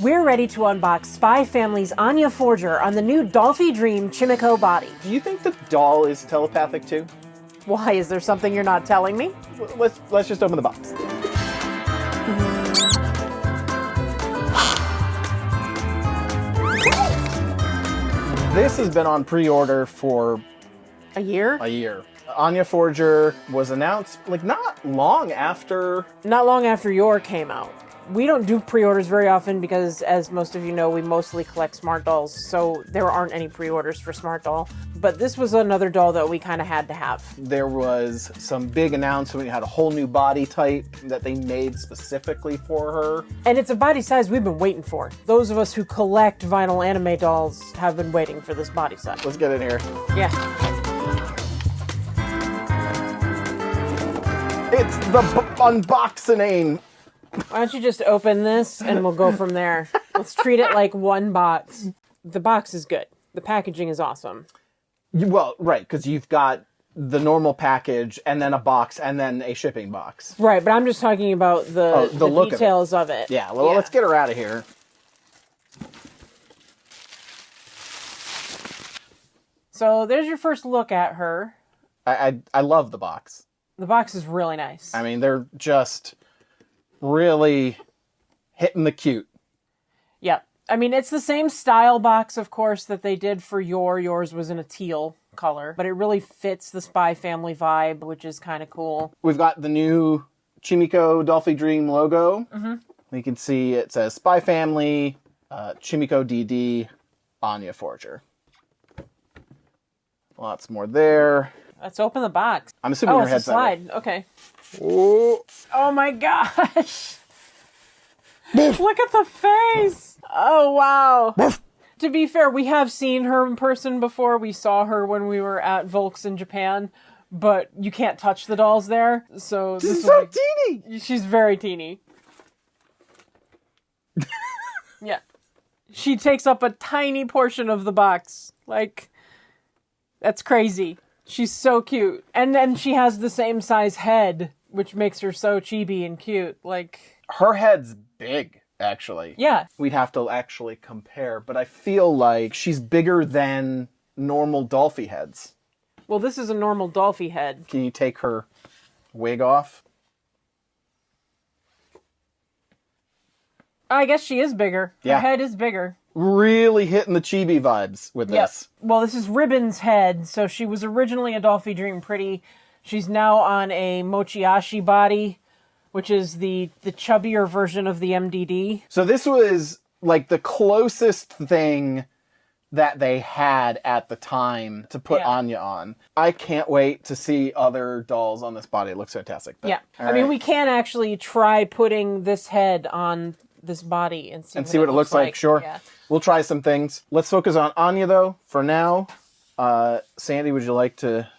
We're ready to unbox Spy Family's Anya Forger on the new Dollfie Dream Chimikko body. Do you think the doll is telepathic too? Why, is there something you're not telling me? Let's just open the box. This has been on pre-order for a year? A year. Anya Forger was announced like not long after Your came out. We don't do pre-orders very often because, as most of you know, we mostly collect Smart Dolls, so there aren't any pre-orders for Smart Doll. But this was another doll that we kind of had to have. There was some big announcement. We had a whole new body type that they made specifically for her. And it's a body size we've been waiting for. Those of us who collect vinyl anime dolls have been waiting for this body size. Let's get in here. Yeah. It's the unboxing. Why don't you just open this and we'll go from there. Let's treat it like one box. The box is good. The packaging is awesome. Well, right, because you've got the normal package and then a box and then a shipping box. Right, but I'm just talking about the details of it. Yeah, well, let's get her out of here. So there's your first look at her. I love the box. The box is really nice. I mean, they're just really hitting the cute. Yep. I mean, it's the same style box, of course, that they did for yours was in a teal color, but it really fits the Spy Family vibe, which is kind of cool. We've got the new Chimikko Dollfie Dream logo. Mm-hmm. You can see it says Spy Family, Chimikko DD, Anya Forger. Lots more there. Let's open the box. I'm assuming your head's slide. Okay. Oh my gosh. Look at the face. Oh, wow. To be fair, we have seen her in person before. We saw her when we were at Volks in Japan, but you can't touch the dolls there. So this is so teeny. She's very teeny. Yeah. She takes up a tiny portion of the box. Like, that's crazy. She's so cute. And then she has the same size head, which makes her so chibi and cute. Like, her head's big, actually. Yeah. We'd have to actually compare, but I feel like she's bigger than normal Dollfie heads. Well, this is a normal Dollfie head. Can you take her wig off? I guess she is bigger. Her head is bigger. Really hitting the chibi vibes with this. Well, this is Ribbon's head. So she was originally a Dollfie Dream Pretty. She's now on a Mochi-Ashi body, which is the chubbier version of the MDD. So this was like the closest thing that they had at the time to put Anya on. I can't wait to see other dolls on this body. It looks fantastic. But, I mean, we can actually try putting this head on this body and see what it looks like. Sure. Yeah. We'll try some things. Let's focus on Anya, though, for now. Sandy, would you like to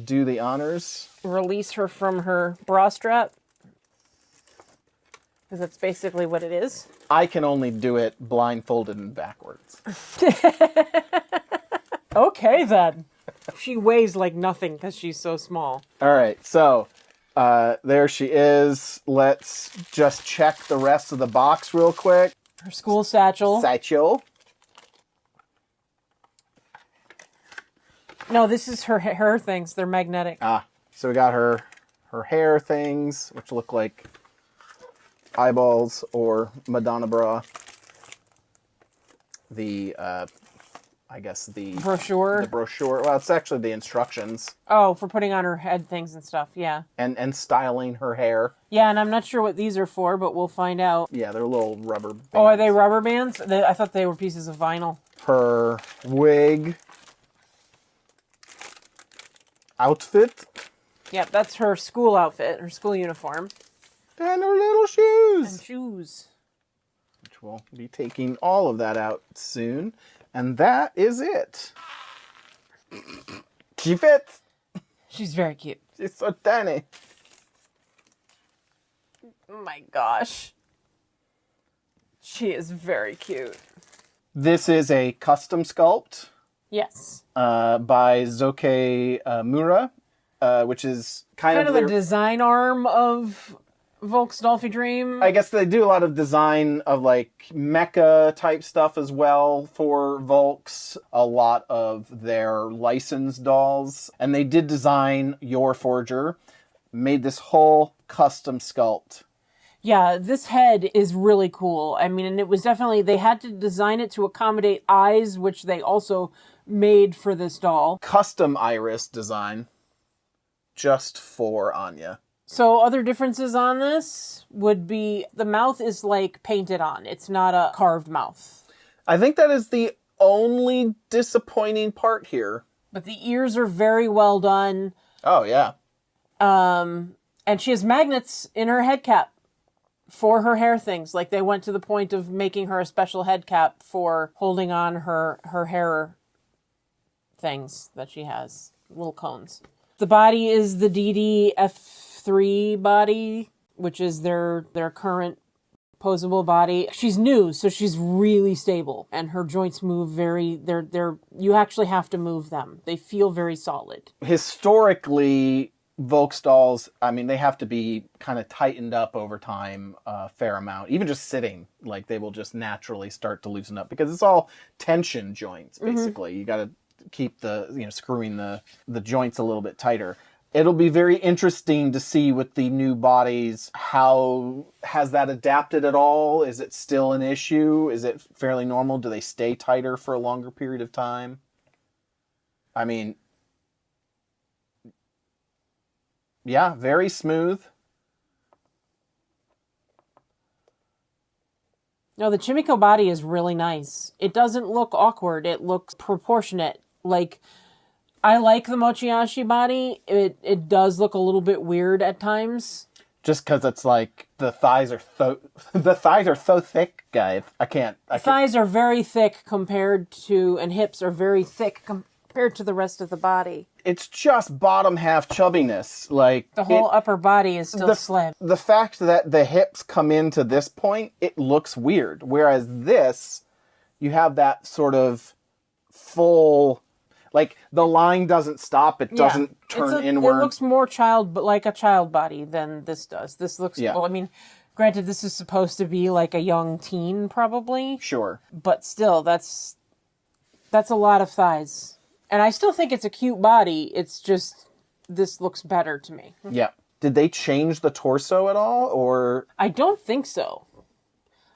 do the honors? Release her from her bra strap. Because that's basically what it is. I can only do it blindfolded and backwards. Okay, then. She weighs like nothing because she's so small. All right, so there she is. Let's just check the rest of the box real quick. Her school satchel. No, this is her hair things. They're magnetic. So we got her hair things, which look like eyeballs or Madonna bra. The I guess the brochure. The brochure. Well, it's actually the instructions. Oh, for putting on her head things and stuff. Yeah. And styling her hair. Yeah, and I'm not sure what these are for, but we'll find out. Yeah, they're little rubber bands. Oh, are they rubber bands? I thought they were pieces of vinyl. Her wig. Outfit. Yep, that's her school outfit, her school uniform. And her little shoes. And shoes. Which we'll be taking all of that out soon. And that is it. Keep it. She's very cute. She's so tiny. Oh my gosh. She is very cute. This is a custom sculpt. Yes. By Zoke Mura, which is kind of the design arm of Volk's Dollfie Dream? I guess they do a lot of design of like mecha type stuff as well for Volks. A lot of their licensed dolls. And they did design Your Forger. Made this whole custom sculpt. Yeah, this head is really cool. I mean, and it was definitely, they had to design it to accommodate eyes, which they also made for this doll. Custom iris design. Just for Anya. So other differences on this would be the mouth is like painted on. It's not a carved mouth. I think that is the only disappointing part here. But the ears are very well done. Oh, yeah. And she has magnets in her head cap for her hair things. Like they went to the point of making her a special head cap for holding on her hair things that she has. Little cones. The body is the DDF3 body, which is their current posable body. She's new, so she's really stable, and her joints move they're you actually have to move them. They feel very solid. Historically, Volks dolls, I mean, they have to be kind of tightened up over time a fair amount. Even just sitting, like they will just naturally start to loosen up because it's all tension joints, basically. Mm-hmm. You got to keep screwing the joints a little bit tighter. It'll be very interesting to see with the new bodies, how has that adapted at all? Is it still an issue? Is it fairly normal? Do they stay tighter for a longer period of time? I mean, yeah, very smooth. No, the Chimikko body is really nice. It doesn't look awkward. It looks proportionate. Like, I like the Mochi-Ashi body. It does look a little bit weird at times. Just because it's like the thighs are so thick, guys. Thighs are very thick compared to, and hips are very thick compared to the rest of the body. It's just bottom half chubbiness. Like the whole upper body is still slim. The fact that the hips come into this point, it looks weird. Whereas this, you have that sort of full, like the line doesn't stop. It doesn't turn inward. It looks more like a child body than this does. This looks, well, I mean, granted, this is supposed to be like a young teen, probably. Sure. But still, that's a lot of thighs. And I still think it's a cute body. It's just, this looks better to me. Yeah. Did they change the torso at all, or? I don't think so.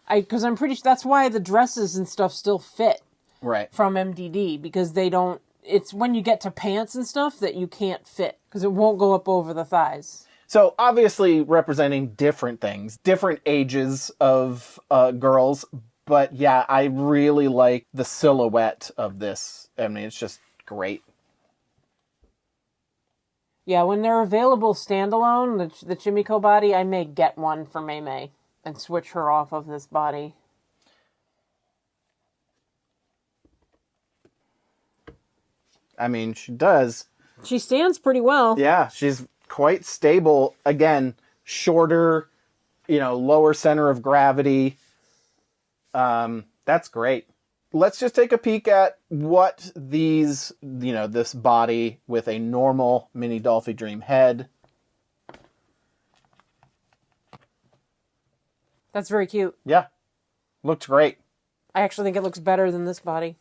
Because I'm pretty sure that's why the dresses and stuff still fit. Right. From MDD, because they don't, it's when you get to pants and stuff that you can't fit, because it won't go up over the thighs. So obviously representing different things, different ages of girls, but yeah, I really like the silhouette of this. I mean, it's just great. Yeah, when they're available standalone, the Chimikko body, I may get one for Mei Mei and switch her off of this body. I mean, she does. She stands pretty well. Yeah, she's quite stable. Again, shorter, lower center of gravity. That's great. Let's just take a peek at what these, this body with a normal mini Dollfie Dream head. That's very cute. Yeah. Looks great. I actually think it looks better than this body.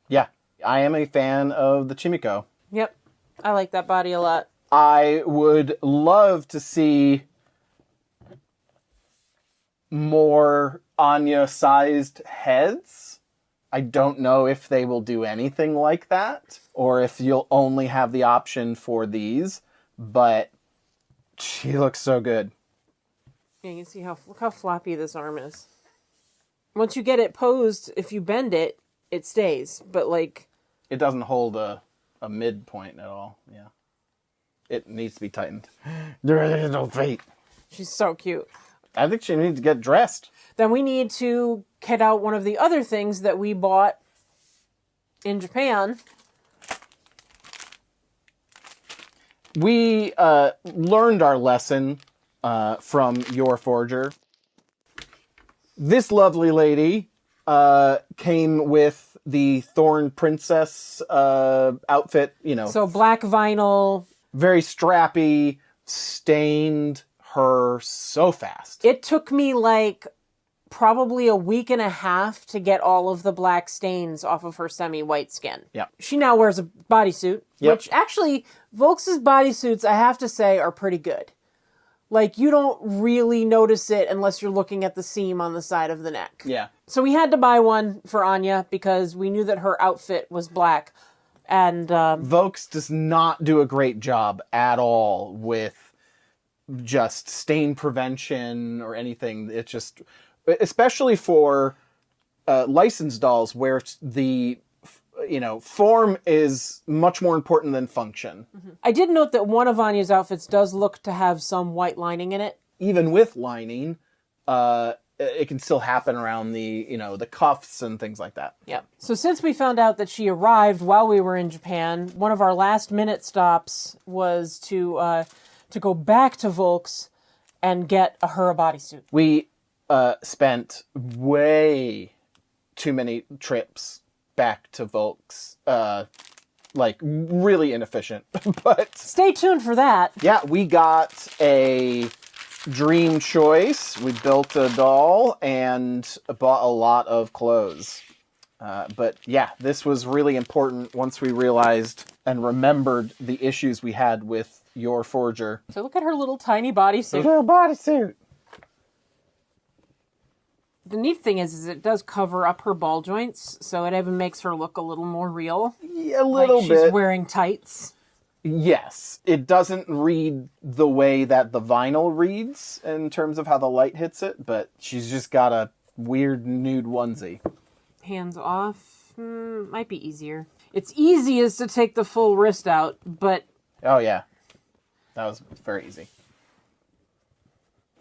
Yeah. I am a fan of the Chimikko. Yep. I like that body a lot. I would love to see more Anya-sized heads. I don't know if they will do anything like that, or if you'll only have the option for these, but she looks so good. Yeah, you can see look how floppy this arm is. Once you get it posed, if you bend it, it stays, but like... It doesn't hold a midpoint at all, yeah. It needs to be tightened. There is no feet. She's so cute. I think she needs to get dressed. Then we need to get out one of the other things that we bought in Japan. We learned our lesson from Your Forger. This lovely lady came with the Thorn Princess outfit, So black vinyl. Very strappy, stained. her so fast. It took me like probably a week and a half to get all of the black stains off of her semi-white skin. Yeah. She now wears a bodysuit, which actually, Volks's bodysuits, I have to say, are pretty good. Like, you don't really notice it unless you're looking at the seam on the side of the neck. Yeah. So we had to buy one for Anya because we knew that her outfit was black. And Volks does not do a great job at all with just stain prevention or anything. It's just, especially for licensed dolls where the form is much more important than function. I did note that one of Anya's outfits does look to have some white lining in it. Even with lining, it can still happen around the cuffs and things like that. Yeah. So since we found out that she arrived while we were in Japan, one of our last minute stops was to go back to Volks and get her a bodysuit. We spent way too many trips back to Volks, like really inefficient. But stay tuned for that. Yeah, we got a dream choice. We built a doll and bought a lot of clothes. But yeah, this was really important once we realized and remembered the issues we had with your forger. So look at her little tiny bodysuit. Little bodysuit. The neat thing is it does cover up her ball joints, so it even makes her look a little more real. Yeah, a little like bit. She's wearing tights. Yes. It doesn't read the way that the vinyl reads in terms of how the light hits it, but she's just got a weird nude onesie. Hands off. Might be easier. It's easiest to take the full wrist out, but... Oh, yeah. That was very easy.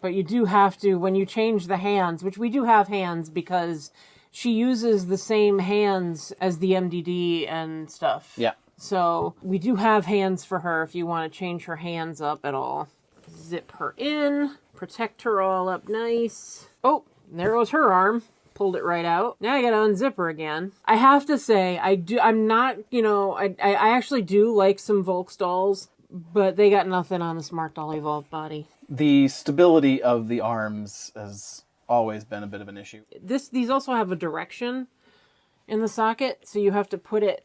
But you do have to, when you change the hands, which we do have hands because she uses the same hands as the MDD and stuff. Yeah. So we do have hands for her if you want to change her hands up at all. Zip her in, protect her all up nice. Oh, there goes her arm. Pulled it right out. Now I gotta unzip her again. I have to say, I'm not, I actually do like some Volks dolls, but they got nothing on the Smart Doll Evolved body. The stability of the arms has always been a bit of an issue. These also have a direction in the socket, so you have to put it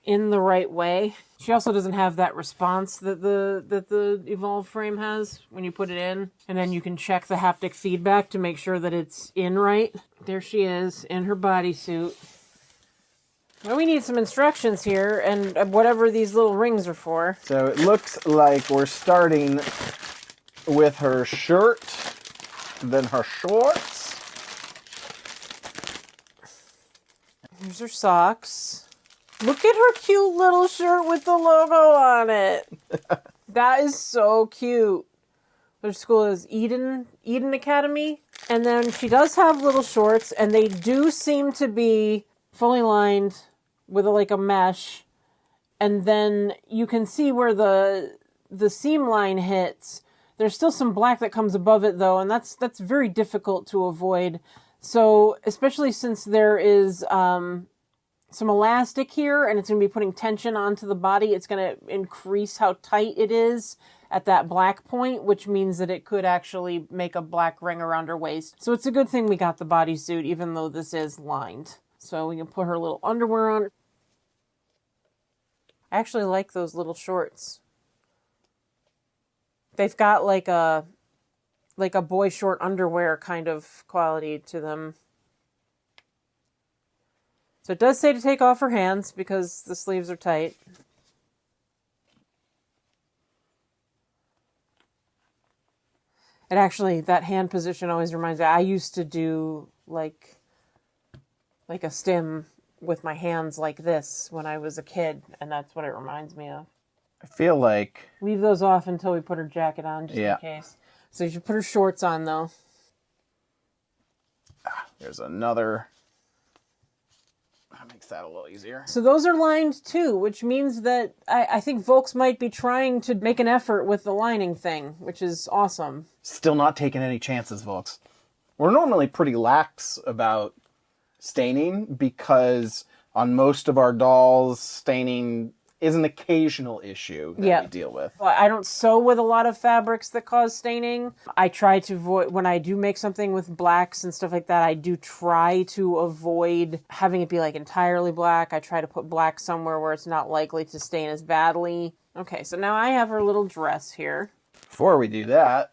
in the right way. She also doesn't have that response that the Evolve frame has when you put it in, and then you can check the haptic feedback to make sure that it's in right. There she is in her bodysuit. Well, we need some instructions here, and whatever these little rings are for. So it looks like we're starting with her shirt, then her shorts. Here's her socks. Look at her cute little shirt with the logo on it. That is so cute. Her school is Eden Academy. And then she does have little shorts, and they do seem to be fully lined with a mesh. And then you can see where the seam line hits. There's still some black that comes above it, though, and that's very difficult to avoid. So, especially since there is some elastic here, and it's going to be putting tension onto the body, it's going to increase how tight it is at that black point, which means that it could actually make a black ring around her waist. So it's a good thing we got the bodysuit, even though this is lined. So we can put her little underwear on. I actually like those little shorts. They've got like a boy short underwear kind of quality to them. So it does say to take off her hands because the sleeves are tight. And actually, that hand position always reminds me, I used to do like a stim with my hands like this when I was a kid, and that's what it reminds me of. I feel like... Leave those off until we put her jacket on, just in case. So you should put her shorts on, though. There's another... That makes that a little easier. So those are lined, too, which means that I think Volks might be trying to make an effort with the lining thing, which is awesome. Still not taking any chances, Volks. We're normally pretty lax about staining because on most of our dolls, staining is an occasional issue that we deal with. Well, I don't sew with a lot of fabrics that cause staining. I try to avoid, when I do make something with blacks and stuff like that, I do try to avoid having it be like entirely black. I try to put black somewhere where it's not likely to stain as badly. Okay, so now I have her little dress here. Before we do that...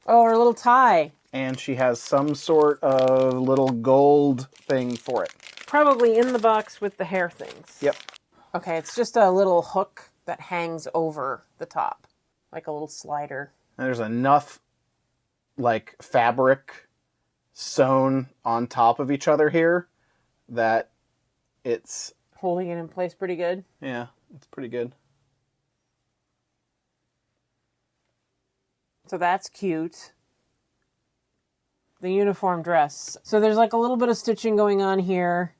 Oh, her little tie. And she has some sort of little gold thing for it. Probably in the box with the hair things. Yep. Okay, it's just a little hook that hangs over the top. Like a little slider. And there's enough, like, fabric sewn on top of each other here that it's... Holding it in place pretty good. Yeah, it's pretty good. So that's cute. The uniform dress. So there's like a little bit of stitching going on here.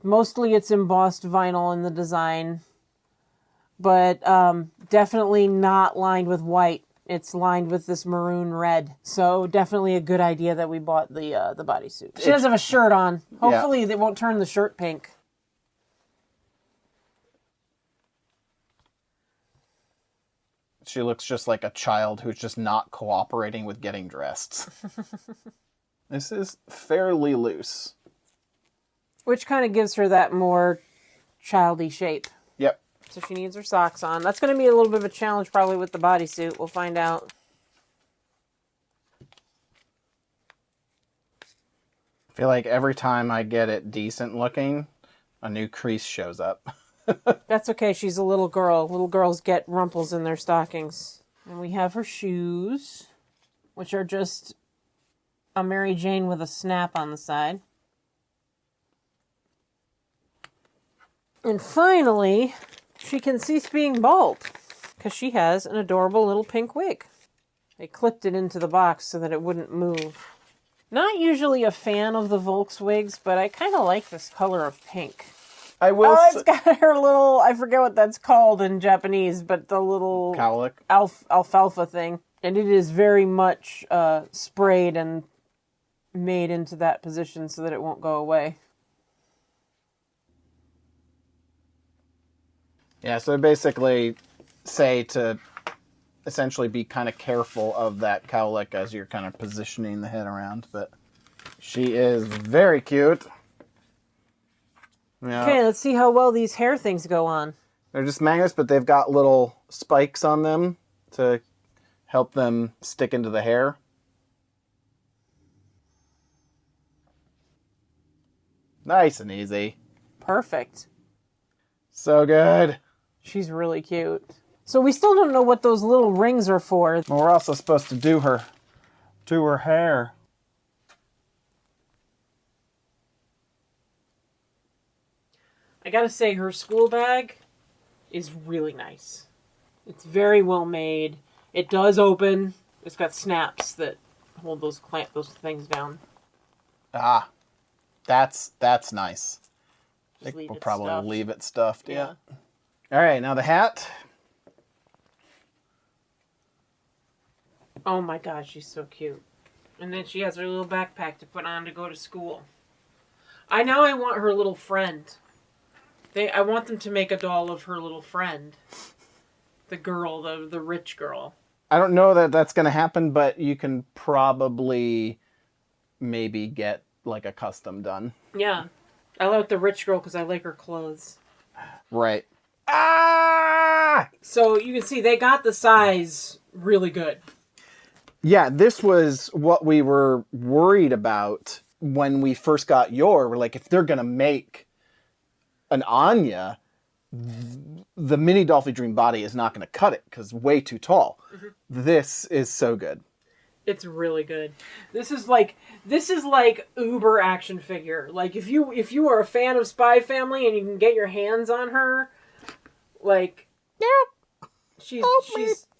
Mostly it's embossed vinyl in the design. But definitely not lined with white. It's lined with this maroon red. So definitely a good idea that we bought the bodysuit. She does have a shirt on. Hopefully they won't turn the shirt pink. She looks just like a child who's just not cooperating with getting dressed. This is fairly loose. Which kind of gives her that more childy shape. Yep. So she needs her socks on. That's going to be a little bit of a challenge probably with the bodysuit. We'll find out. I feel like every time I get it decent looking, a new crease shows up. That's okay. She's a little girl. Little girls get rumples in their stockings. And we have her shoes, which are just a Mary Jane with a snap on the side. And finally, she can cease being bald because she has an adorable little pink wig. They clipped it into the box so that it wouldn't move. Not usually a fan of the Volks wigs, but I kind of like this color of pink. I will. It's got her little, I forget what that's called in Japanese, but the little cowlick alfalfa thing. And it is very much sprayed and made into that position so that it won't go away. Yeah, so basically say to essentially be kind of careful of that cowlick as you're kind of positioning the head around, but she is very cute. Yeah. Okay, let's see how well these hair things go on. They're just magnets, but they've got little spikes on them to help them stick into the hair. Nice and easy. Perfect. So good. She's really cute. So we still don't know what those little rings are for. Well, we're also supposed to do her hair. I gotta say, her school bag is really nice. It's very well made. It does open. It's got snaps that hold those things down. Ah, that's nice. I Just think we'll probably leave it stuffed. Yeah. All right, now the hat. Oh my god, she's so cute. And then she has her little backpack to put on to go to school. I want her little friend. I want them to make a doll of her little friend. The girl, the rich girl. I don't know that that's going to happen, but you can probably maybe get like a custom done. Yeah. I like the rich girl because I like her clothes. Right. Ah! So you can see they got the size really good. Yeah, this was what we were worried about when we first got We're like, if they're going to make an Anya, the mini Dollfie Dream body is not going to cut it because way too tall. Mm-hmm. This is so good. It's really good. This is like uber action figure. Like if you are a fan of Spy Family and you can get your hands on her, like she's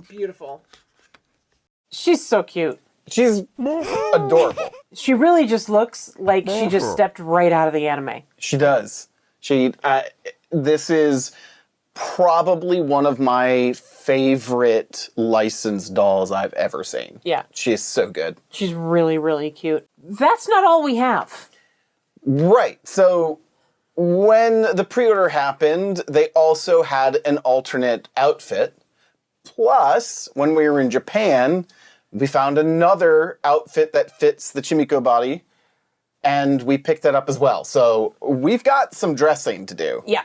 beautiful. She's so cute. She's adorable. She really just looks like she just stepped right out of the anime. She does. This is probably one of my favorite licensed dolls I've ever seen. Yeah. She is so good. She's really, really cute. That's not all we have. Right. So when the pre-order happened, they also had an alternate outfit. Plus, when we were in Japan, we found another outfit that fits the Chimikko body, and we picked that up as well. So we've got some dressing to do. Yeah.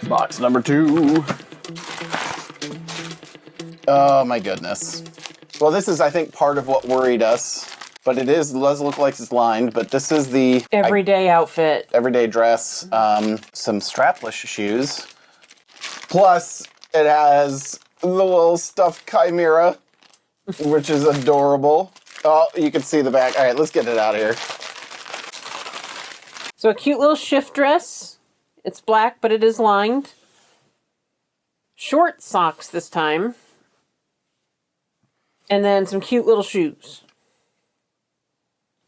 Box number 2. Oh my goodness. Well, this is, I think, part of what worried us. But it does look like it's lined, but this is the... Everyday outfit. Everyday dress. Some strapless shoes. Plus, it has the little stuffed chimera, which is adorable. Oh, you can see the back. All right, let's get it out of here. So a cute little shift dress. It's black, but it is lined. Short socks this time. And then some cute little shoes.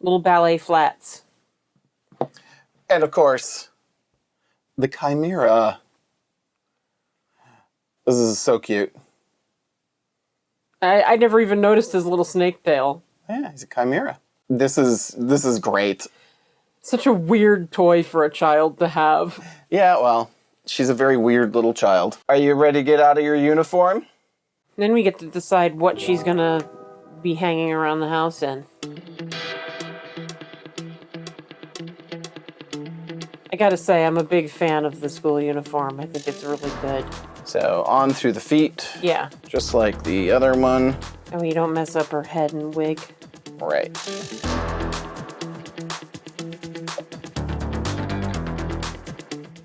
Little ballet flats. And of course, the chimera. This is so cute. I never even noticed his little snake tail. Yeah, he's a chimera. This is great. Such a weird toy for a child to have. Yeah, well, she's a very weird little child. Are you ready to get out of your uniform? Then we get to decide what she's gonna be hanging around the house in. I gotta say, I'm a big fan of the school uniform. I think it's really good. So on through the feet. Yeah. Just like the other one. And you don't mess up her head and wig. Right.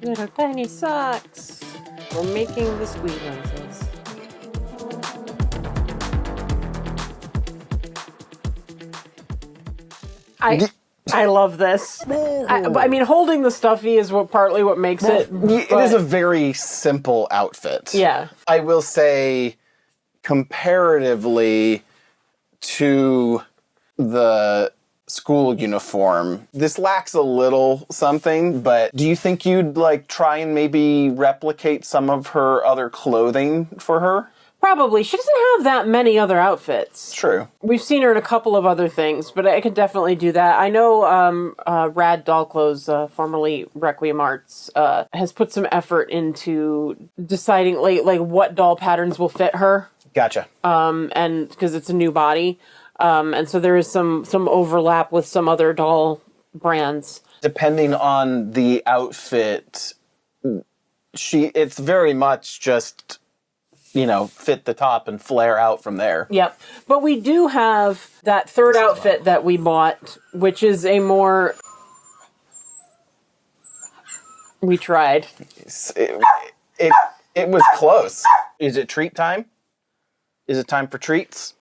Little tiny socks. We're making the squeak noises. I love this. I mean, holding the stuffy is partly what makes it. It is a very simple outfit. Yeah. I will say, comparatively to the school uniform, this lacks a little something, but do you think you'd try and maybe replicate some of her other clothing for her? Probably. She doesn't have that many other outfits. True. We've seen her in a couple of other things, but I could definitely do that. I know Rad Doll Clothes, formerly Requiem Arts, has put some effort into deciding what doll patterns will fit her. Gotcha. And because it's a new body. And so there is some overlap with some other doll brands. Depending on the outfit, it's very much just, fit the top and flare out from there. Yep. But we do have that third outfit that we bought, which is a more... We tried. It was close. Is it treat time? Is it time for treats?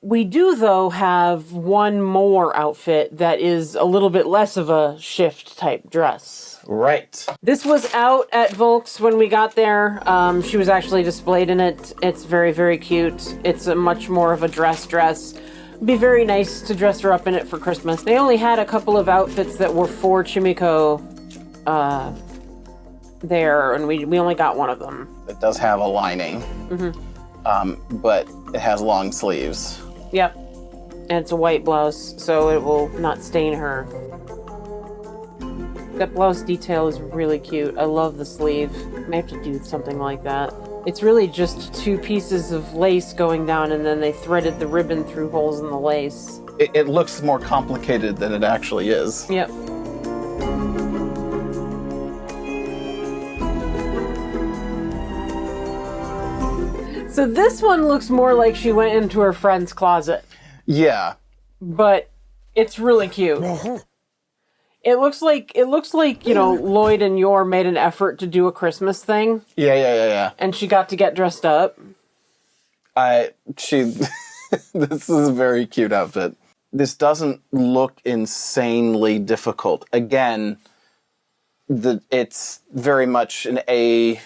We do, though, have one more outfit that is a little bit less of a shift type dress. Right. This was out at Volks when we got there. She was actually displayed in it. It's very, very cute. It's a much more of a dress. It'd be very nice to dress her up in it for Christmas. They only had a couple of outfits that were for Chimikko there, and we only got one of them. It does have a lining, but it has long sleeves. Yep. And it's a white blouse, so it will not stain her. That blouse detail is really cute. I love the sleeve. I may have to do something like that. It's really just 2 pieces of lace going down, and then they threaded the ribbon through holes in the lace. It looks more complicated than it actually is. Yep. So this one looks more like she went into her friend's closet. Yeah. But it's really cute. It looks like Lloyd and Yor made an effort to do a Christmas thing. Yeah. And she got to get dressed up. This is a very cute outfit. This doesn't look insanely difficult. Again, it's very much an A,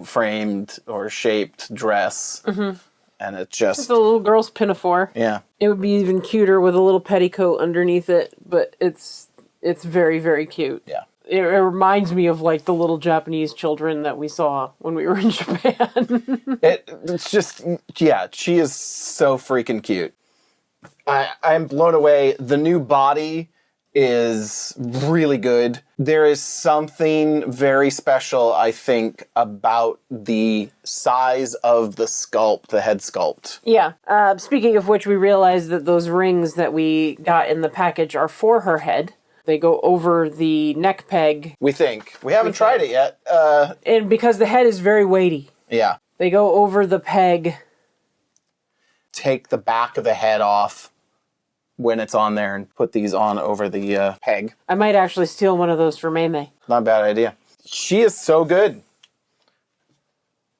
framed or shaped dress. Mm-hmm. And it's just a little girl's pinafore. Yeah. It would be even cuter with a little petticoat underneath it, but it's very, very cute. Yeah. It reminds me of the little Japanese children that we saw when we were in Japan. It's just, yeah, she is so freaking cute. I'm blown away. The new body is really good. There is something very special, I think, about the size of the sculpt, the head sculpt. Yeah. Speaking of which, we realized that those rings that we got in the package are for her head. They go over the neck peg. We think. We haven't tried it yet. And because the head is very weighty. Yeah. They go over the peg. Take the back of the head off when it's on there and put these on over the peg. I might actually steal one of those for May. Not a bad idea. She is so good.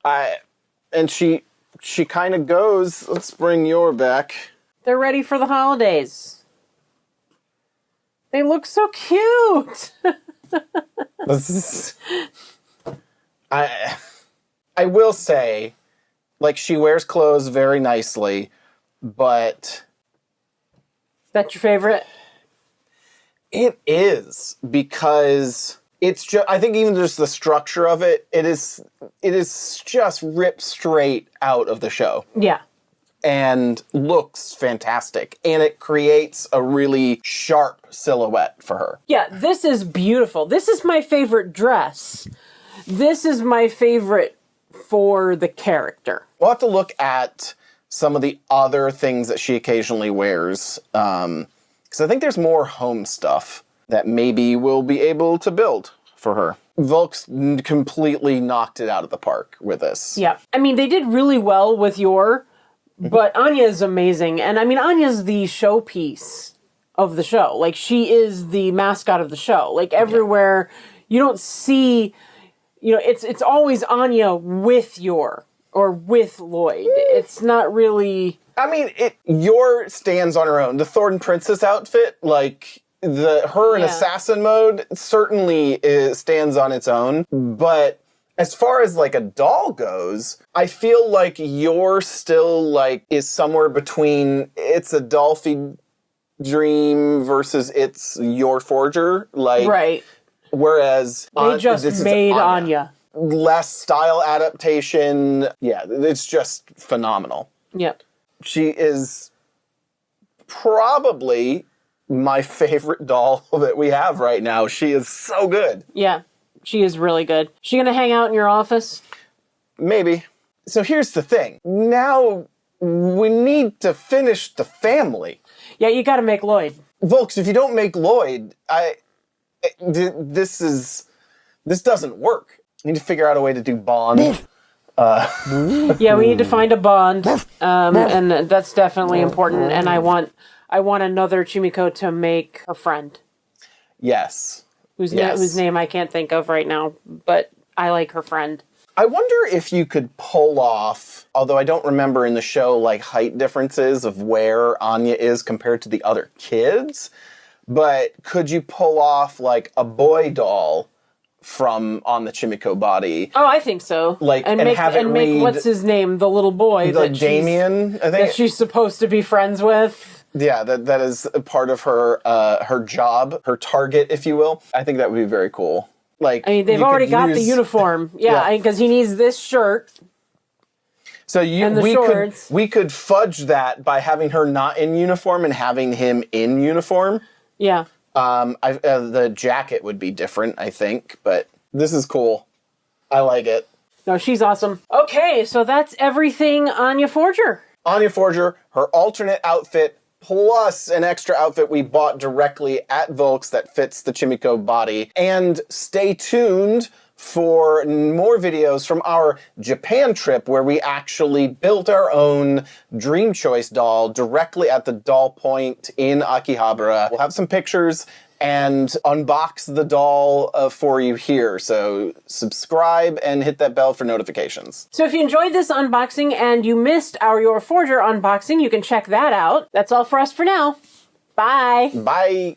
And she kind of goes, let's bring your back. They're ready for the holidays. They look so cute. I will say, like, she wears clothes very nicely, but... That's your favorite? It is, because it's just, I think even just the structure of it, it is just ripped straight out of the show. Yeah. And looks fantastic. And it creates a really sharp silhouette for her. Yeah, this is beautiful. This is my favorite dress. This is my favorite for the character. We'll have to look at some of the other things that she occasionally wears. Because I think there's more home stuff that maybe we'll be able to build for her. Volk's completely knocked it out of the park with this. Yeah. I mean, they did really well with your, but Anya is amazing. And I mean, Anya's the showpiece of the show. Like, she is the mascot of the show. Like, everywhere, you don't see, you know, it's always Anya with your, or with Lloyd. It's not really... I mean, Yor stands on her own. The Thornton Princess outfit, like, her in assassin mode certainly stands on its own. But as far as, like, a doll goes, I feel like Yor still, like, is somewhere between it's a Dollfie Dream versus it's Yor Forger. Like, right. Whereas... They just made Anya. Less style adaptation. Yeah, it's just phenomenal. Yep. She is probably my favorite doll that we have right now. She is so good. Yeah, she is really good. She gonna hang out in your office? Maybe. So here's the thing. Now we need to finish the family. Yeah, you gotta make Lloyd. Volks, if you don't make Lloyd, this doesn't work. You need to figure out a way to do Bond. Yeah, we need to find a Bond, and that's definitely important. And I want another Chimikko to make a friend. Yes. Whose name I can't think of right now, but I like her friend. I wonder if you could pull off, although I don't remember in the show, like, height differences of where Anya is compared to the other kids, but could you pull off, like, a boy doll from on the Chimikko body? Oh, I think so. Like, and make read, what's his name, the little boy, like Damien, I think, that she's supposed to be friends with. Yeah, that is a part of her her job, her target, if you will. I think that would be very cool. Like, I mean, they've already got the uniform. Yeah, because he needs this shirt. So shorts. we could fudge that by having her not in uniform and having him in uniform. Yeah. The jacket would be different, I think, but this is cool. I like it. No, she's awesome. Okay, so that's everything Anya Forger. Anya Forger, her alternate outfit, plus an extra outfit we bought directly at Volks that fits the Chimikko body. And stay tuned for more videos from our Japan trip where we actually built our own Dream Choice doll directly at the doll point in Akihabara. We'll have some pictures and unbox the doll for you here. So subscribe and hit that bell for notifications. So if you enjoyed this unboxing and you missed our Yor Forger unboxing, you can check that out. That's all for us for now. Bye. Bye.